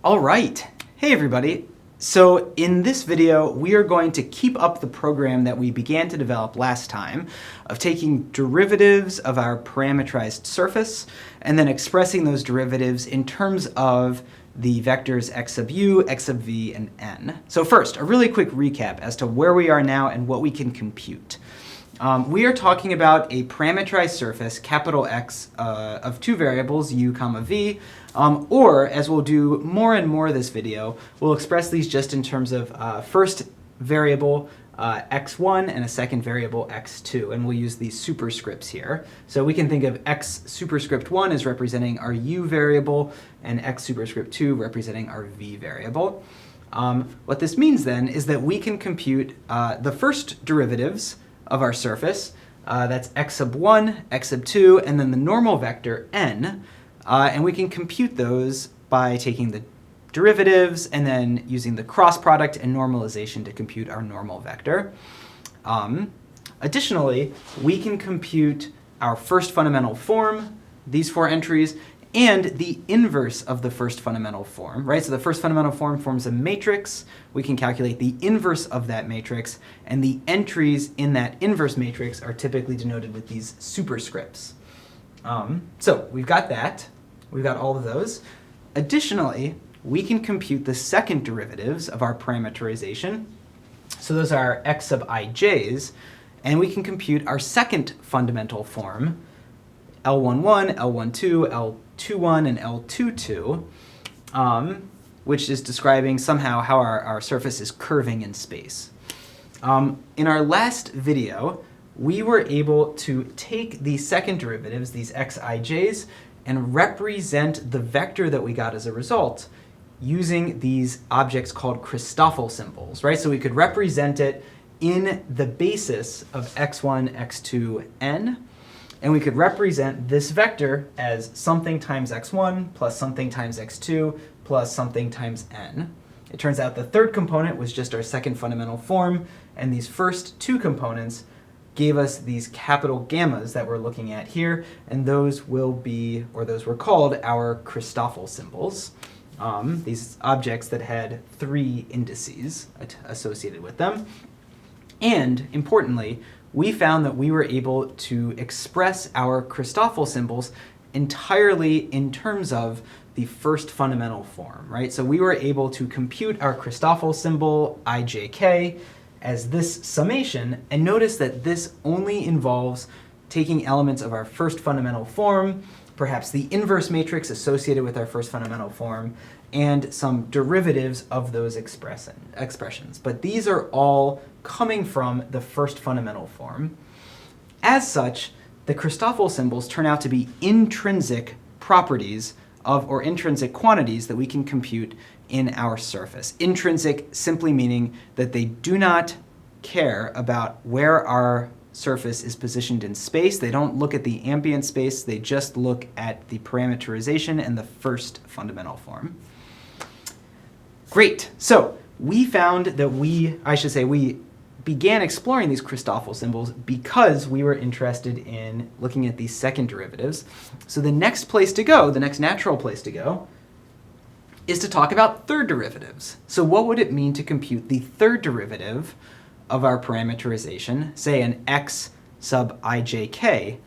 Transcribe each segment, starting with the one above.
All right. Hey, everybody. So in this video, we are going to keep up the program that we began to develop last time of taking derivatives of our parametrized surface and then expressing those derivatives in terms of the vectors x sub u, x sub v, and n. So first, a really quick recap as to where we are now and what we can compute. We are talking about a parametrized surface, capital X, of two variables, u comma v, or, as we'll do more and more this video, we'll express these just in terms of first variable x1 and a second variable x2, and we'll use these superscripts here. So we can think of x superscript 1 as representing our u variable, and x superscript 2 representing our v variable. What this means then is that we can compute the first derivatives of our surface, that's x sub 1, x sub 2, and then the normal vector n, and we can compute those by taking the derivatives and then using the cross product and normalization to compute our normal vector. Additionally, we can compute our first fundamental form, these four entries, and the inverse of the first fundamental form, right? So the first fundamental form forms a matrix. We can calculate the inverse of that matrix, and the entries in that inverse matrix are typically denoted with these superscripts. So we've got that. We've got all of those. Additionally, we can compute the second derivatives of our parameterization. So those are x sub ij's, and we can compute our second fundamental form, L11, L12, L21, and L22, which is describing somehow how our surface is curving in space. In our last video, we were able to take these second derivatives, these xij's, and represent the vector that we got as a result using these objects called Christoffel symbols, right? So we could represent it in the basis of x1, x2, n, and we could represent this vector as something times x1 plus something times x2 plus something times n. It turns out the third component was just our second fundamental form, and these first two components gave us these capital gammas that we're looking at here, and those will be, or those were called, our Christoffel symbols. These objects that had three indices associated with them. And importantly, we found that we were able to express our Christoffel symbols entirely in terms of the first fundamental form, right? So we were able to compute our Christoffel symbol, ijk, as this summation, and notice that this only involves taking elements of our first fundamental form, perhaps the inverse matrix associated with our first fundamental form, and some derivatives of those expressions. But these are all coming from the first fundamental form. As such, the Christoffel symbols turn out to be intrinsic properties of, or intrinsic quantities that we can compute in our surface. Intrinsic simply meaning that they do not care about where our surface is positioned in space. They don't look at the ambient space. They just look at the parameterization and the first fundamental form. Great. So we found that we began exploring these Christoffel symbols because we were interested in looking at these second derivatives. So the next place to go, the next natural place to go, is to talk about third derivatives. So what would it mean to compute the third derivative of our parameterization, say an x sub ijk,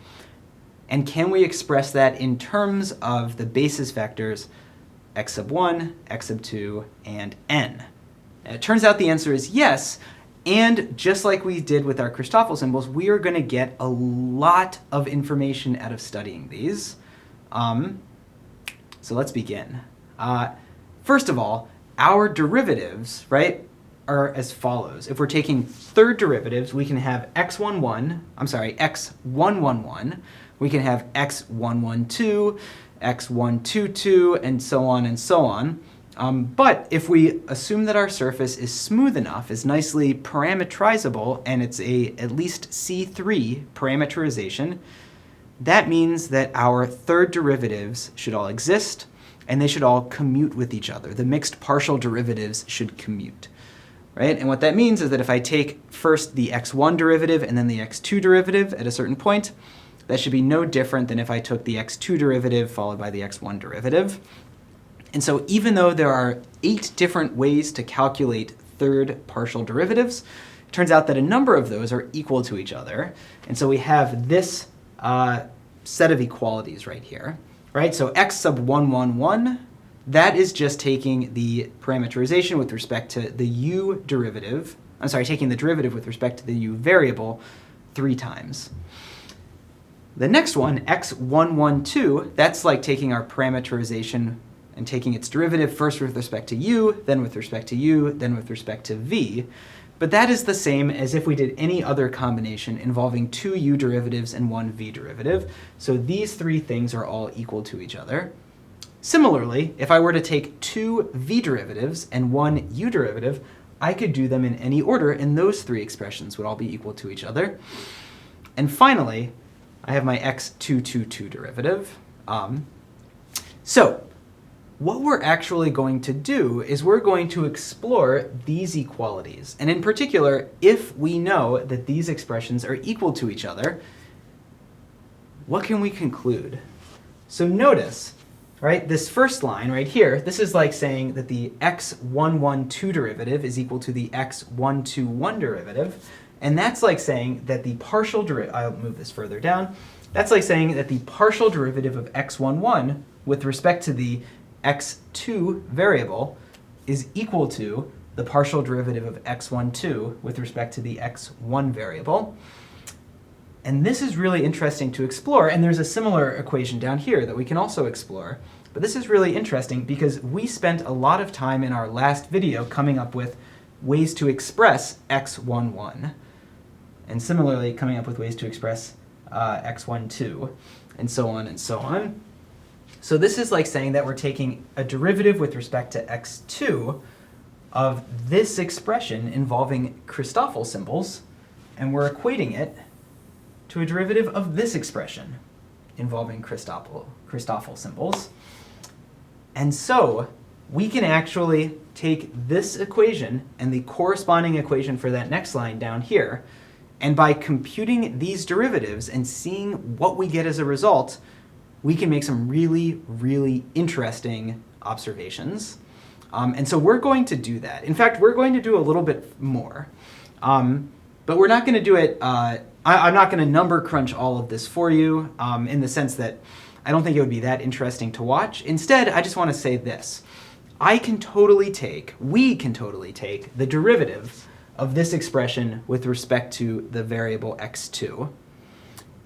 and can we express that in terms of the basis vectors x sub 1, x sub 2, and n? And it turns out the answer is yes, and just like we did with our Christoffel symbols, we are going to get a lot of information out of studying these. So let's begin. First of all, our derivatives, right, are as follows. If we're taking third derivatives, we can have x11, we can have x112, x122, and so on and so on. But if we assume that our surface is smooth enough, is nicely parametrizable, and it's at least C3 parameterization, that means that our third derivatives should all exist, and they should all commute with each other. The mixed partial derivatives should commute, right? And what that means is that if I take first the x1 derivative and then the x2 derivative at a certain point, that should be no different than if I took the x2 derivative followed by the x1 derivative. And so even though there are 8 different ways to calculate third partial derivatives, it turns out that a number of those are equal to each other. And so we have this set of equalities right here, right? So x sub 1, 1, 1, that is just taking the parameterization with respect to the u derivative. I'm sorry, taking the derivative with respect to the u variable 3 times. The next one, x112, that's like taking our parameterization and taking its derivative first with respect to u, then with respect to u, then with respect to v. But that is the same as if we did any other combination involving 2 u derivatives and 1 v derivative. So these 3 things are all equal to each other. Similarly, if I were to take 2 v derivatives and 1 u derivative, I could do them in any order, and those 3 expressions would all be equal to each other. And finally, I have my x222 derivative. So what we're actually going to do is we're going to explore these equalities. And in particular, if we know that these expressions are equal to each other, what can we conclude? So notice, right, this first line right here, this is like saying that the x112 derivative is equal to the x121 derivative. And that's like saying that the partial derivative, I'll move this further down, that's like saying that the partial derivative of x11 with respect to the x2 variable is equal to the partial derivative of x12 with respect to the x1 variable. And this is really interesting to explore, and there's a similar equation down here that we can also explore. But this is really interesting because we spent a lot of time in our last video coming up with ways to express x11, and similarly coming up with ways to express x12, and so on and so on. So this is like saying that we're taking a derivative with respect to x2 of this expression involving Christoffel symbols, and we're equating it to a derivative of this expression involving Christoffel symbols. And so we can actually take this equation and the corresponding equation for that next line down here, and by computing these derivatives and seeing what we get as a result, we can make some really, really interesting observations. And so we're going to do that. In fact, we're going to do a little bit more. But we're not going to do it, I'm not going to number crunch all of this for you in the sense that I don't think it would be that interesting to watch. Instead, I just want to say this. We can totally take the derivative of this expression with respect to the variable x2.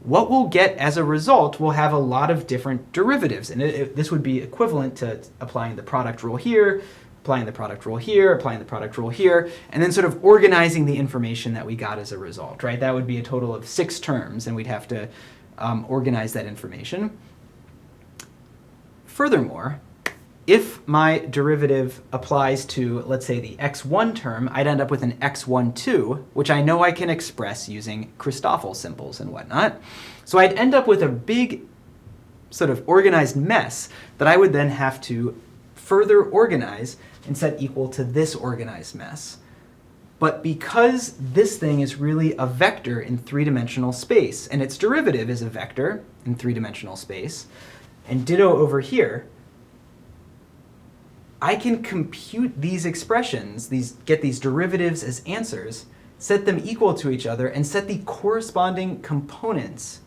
What we'll get as a result will have a lot of different derivatives. And this would be equivalent to applying the product rule here, applying the product rule here, applying the product rule here, and then sort of organizing the information that we got as a result, right? That would be a total of 6 terms, and we'd have to organize that information. Furthermore, if my derivative applies to, let's say, the x1 term, I'd end up with an x12, which I know I can express using Christoffel symbols and whatnot. So I'd end up with a big sort of organized mess that I would then have to further organize and set equal to this organized mess. But because this thing is really a vector in 3-dimensional space, and its derivative is a vector in 3-dimensional space, and ditto over here, I can compute these expressions, get these derivatives as answers, set them equal to each other, and set the corresponding components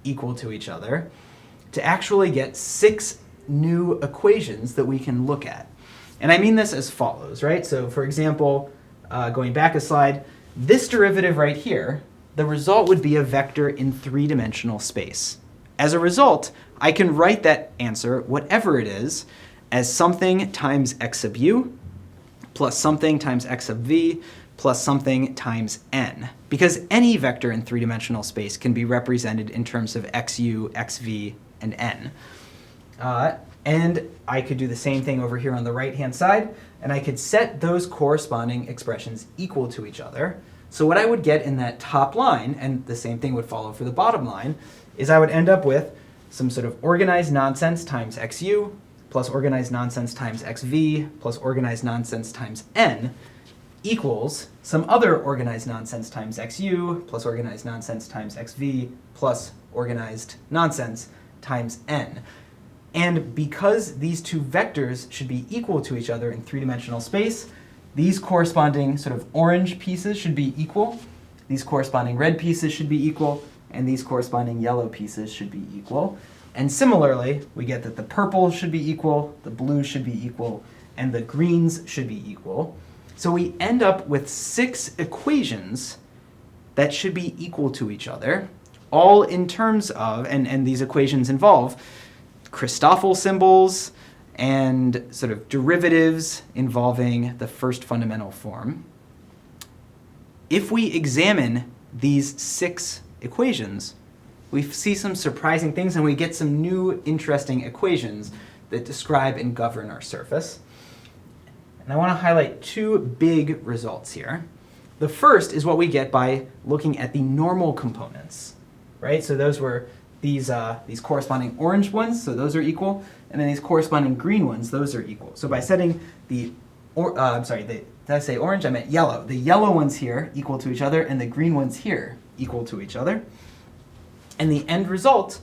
equal to each other to actually get 6 new equations that we can look at. And I mean this as follows, right? So for example, going back a slide, this derivative right here, the result would be a vector in 3-dimensional space. As a result, I can write that answer, whatever it is, as something times x sub u plus something times x sub v plus something times n. Because any vector in 3-dimensional space can be represented in terms of xu, xv, and n. And I could do the same thing over here on the right-hand side, and I could set those corresponding expressions equal to each other. So what I would get in that top line, and the same thing would follow for the bottom line, is I would end up with some sort of organized nonsense times xu plus organized nonsense times xv plus organized nonsense times n equals some other organized nonsense times xu plus organized nonsense times xv plus organized nonsense times n. And because these two vectors should be equal to each other in three-dimensional space, these corresponding sort of orange pieces should be equal, these corresponding red pieces should be equal, and these corresponding yellow pieces should be equal. And similarly, we get that the purple should be equal, the blue should be equal, and the greens should be equal. So we end up with 6 equations that should be equal to each other, all in terms of, and these equations involve Christoffel symbols and sort of derivatives involving the first fundamental form. If we examine these 6 equations, we see some surprising things, and we get some new interesting equations that describe and govern our surface. And I want to highlight 2 big results here. The first is what we get by looking at the normal components, right? So those were these corresponding orange ones, so those are equal, and then these corresponding green ones, those are equal. So by setting did I say orange? I meant yellow. The yellow ones here equal to each other, and the green ones here equal to each other. And the end result,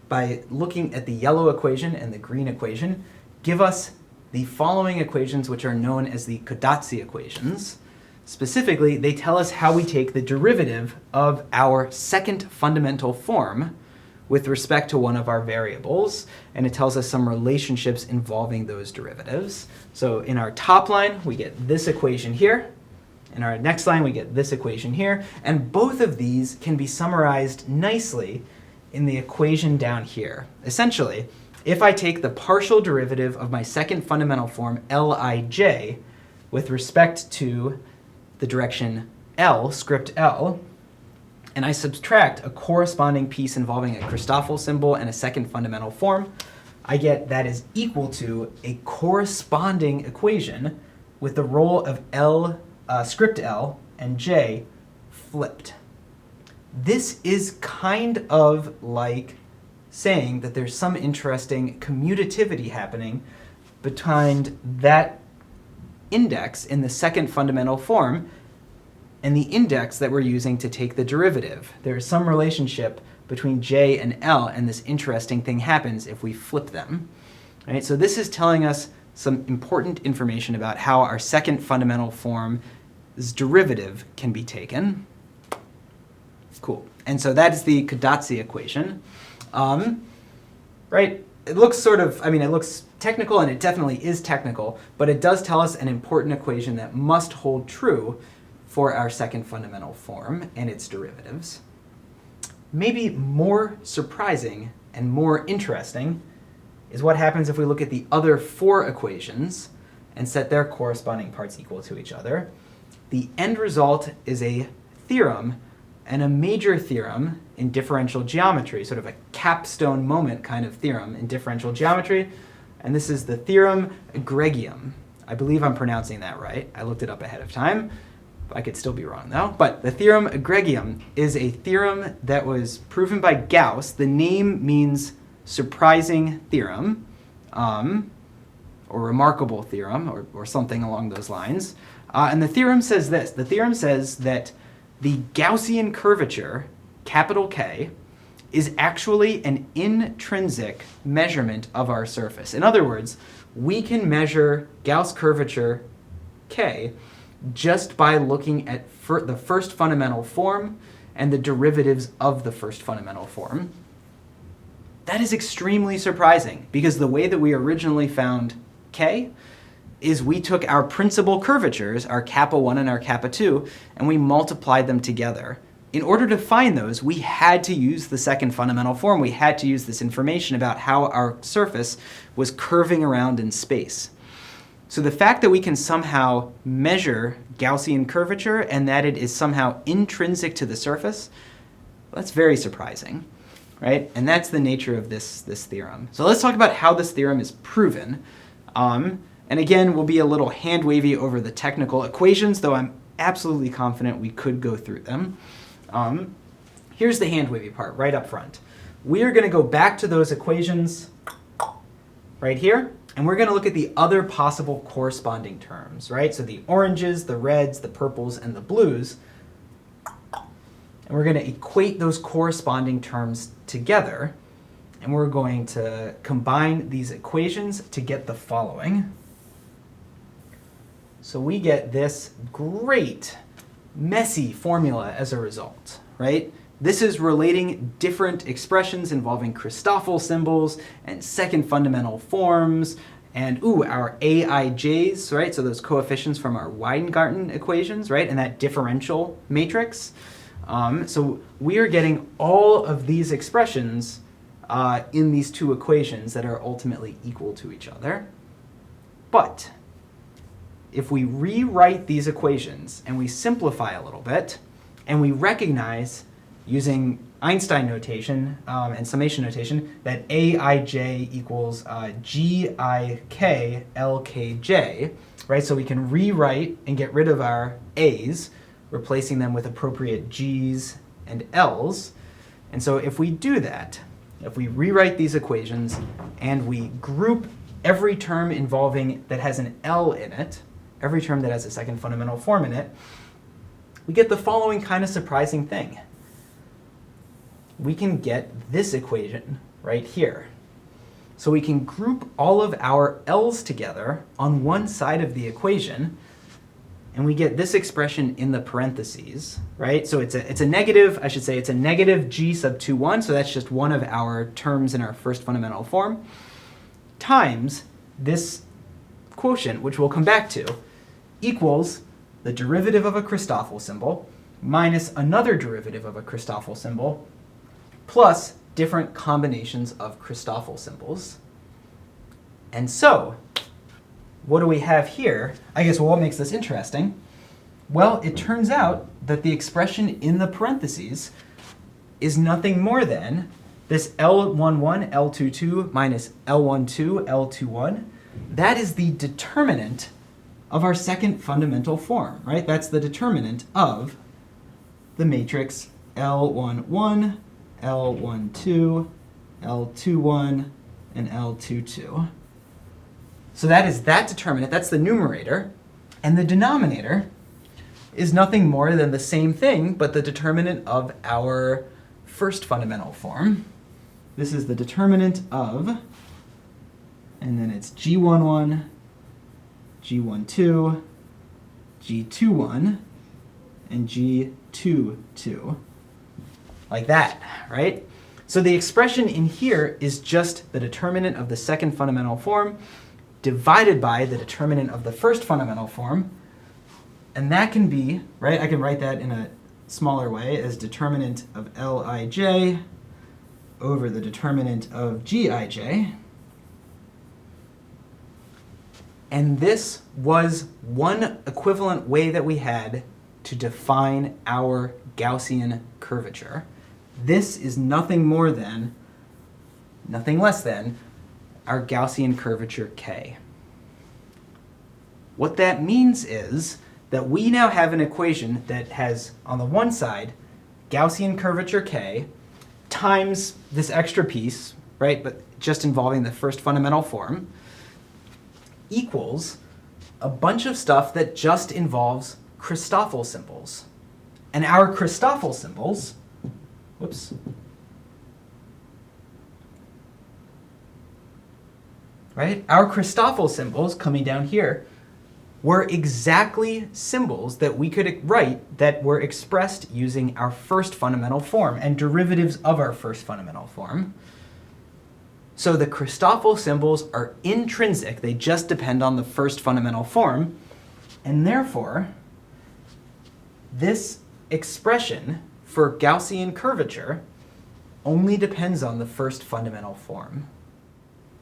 by looking at the yellow equation and the green equation, give us the following equations, which are known as the Codazzi equations. Specifically, they tell us how we take the derivative of our second fundamental form with respect to one of our variables, and it tells us some relationships involving those derivatives. So in our top line, we get this equation here. In our next line, we get this equation here. And both of these can be summarized nicely in the equation down here. Essentially, if I take the partial derivative of my second fundamental form, Lij, with respect to the direction L, script L, and I subtract a corresponding piece involving a Christoffel symbol and a second fundamental form, I get that is equal to a corresponding equation with the role of script L and J flipped. This is kind of like saying that there's some interesting commutativity happening behind that index in the second fundamental form and the index that we're using to take the derivative. There's some relationship between J and L, and this interesting thing happens if we flip them. Right? So this is telling us some important information about how our second fundamental form's derivative can be taken. Cool. And so that is the Codazzi equation. Right? It looks it looks technical, and it definitely is technical, but it does tell us an important equation that must hold true for our second fundamental form and its derivatives. Maybe more surprising and more interesting is what happens if we look at the other 4 equations and set their corresponding parts equal to each other. The end result is a theorem, and a major theorem in differential geometry, sort of a capstone moment kind of theorem in differential geometry, and this is the Theorem Egregium. I believe I'm pronouncing that right. I looked it up ahead of time. I could still be wrong though. But the Theorem Egregium is a theorem that was proven by Gauss. The name means surprising theorem, or remarkable theorem, or something along those lines. And the theorem says this. The theorem says that the Gaussian curvature, capital K, is actually an intrinsic measurement of our surface. In other words, we can measure Gauss curvature K just by looking at the first fundamental form and the derivatives of the first fundamental form. That is extremely surprising, because the way that we originally found K is we took our principal curvatures, our kappa 1 and our kappa 2, and we multiplied them together. In order to find those, we had to use the second fundamental form. We had to use this information about how our surface was curving around in space. So the fact that we can somehow measure Gaussian curvature and that it is somehow intrinsic to the surface, that's very surprising, right? And that's the nature of this theorem. So let's talk about how this theorem is proven. And again, we'll be a little hand-wavy over the technical equations, though I'm absolutely confident we could go through them. Here's the hand-wavy part right up front. We are going to go back to those equations right here, and we're going to look at the other possible corresponding terms, right? So the oranges, the reds, the purples, and the blues. And we're going to equate those corresponding terms together And we're going to combine these equations to get the following. So we get this great, messy formula as a result, right? This is relating different expressions involving Christoffel symbols and second fundamental forms, and our aij's, right? So those coefficients from our Weingarten equations, right? And that differential matrix. So we are getting all of these expressions in these two equations that are ultimately equal to each other. But if we rewrite these equations and we simplify a little bit, and we recognize using Einstein notation and summation notation that aij equals gik lkj, right? So we can rewrite and get rid of our a's, replacing them with appropriate g's and l's. And so if we do that, if we rewrite these equations and we group every term involving that has an L in it, every term that has a second fundamental form in it, we get the following kind of surprising thing. We can get this equation right here. So we can group all of our L's together on one side of the equation, and we get this expression in the parentheses, right? So it's a negative, I should say, it's a negative g sub 2, 1, so that's just one of our terms in our first fundamental form, times this quotient, which we'll come back to, equals the derivative of a Christoffel symbol minus another derivative of a Christoffel symbol plus different combinations of Christoffel symbols. And so, what do we have here? I guess, well, what makes this interesting? Well, it turns out that the expression in the parentheses is nothing more than this L11, L22 minus L12, L21. That is the determinant of our second fundamental form, right? That's the determinant of the matrix L11, L12, L21, and L22. So that is that determinant, that's the numerator, and the denominator is nothing more than the same thing, but the determinant of our first fundamental form. This is the determinant of, and then it's G11, G12, G21, and G22. Like that, right? So the expression in here is just the determinant of the second fundamental form divided by the determinant of the first fundamental form. And that can be, right, I can write that in a smaller way as determinant of Lij over the determinant of Gij. And this was one equivalent way that we had to define our Gaussian curvature. This is nothing more than, nothing less than, our Gaussian curvature K. What that means is that we now have an equation that has, on the one side, Gaussian curvature K times this extra piece, right, but just involving the first fundamental form, equals a bunch of stuff that just involves Christoffel symbols. And our Christoffel symbols, whoops, right? Our Christoffel symbols coming down here were exactly symbols that we could write that were expressed using our first fundamental form and derivatives of our first fundamental form. So the Christoffel symbols are intrinsic, they just depend on the first fundamental form, and therefore this expression for Gaussian curvature only depends on the first fundamental form.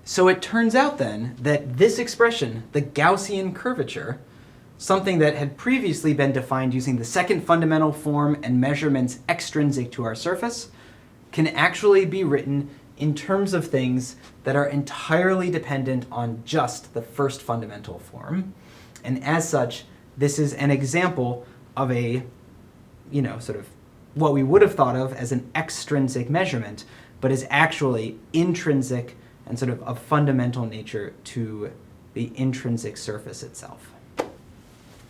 So it turns out then that this expression, the Gaussian curvature, something that had previously been defined using the second fundamental form and measurements extrinsic to our surface, can actually be written in terms of things that are entirely dependent on just the first fundamental form. And as such, this is an example of a, sort of what we would have thought of as an extrinsic measurement, but is actually intrinsic and sort of fundamental nature to the intrinsic surface itself.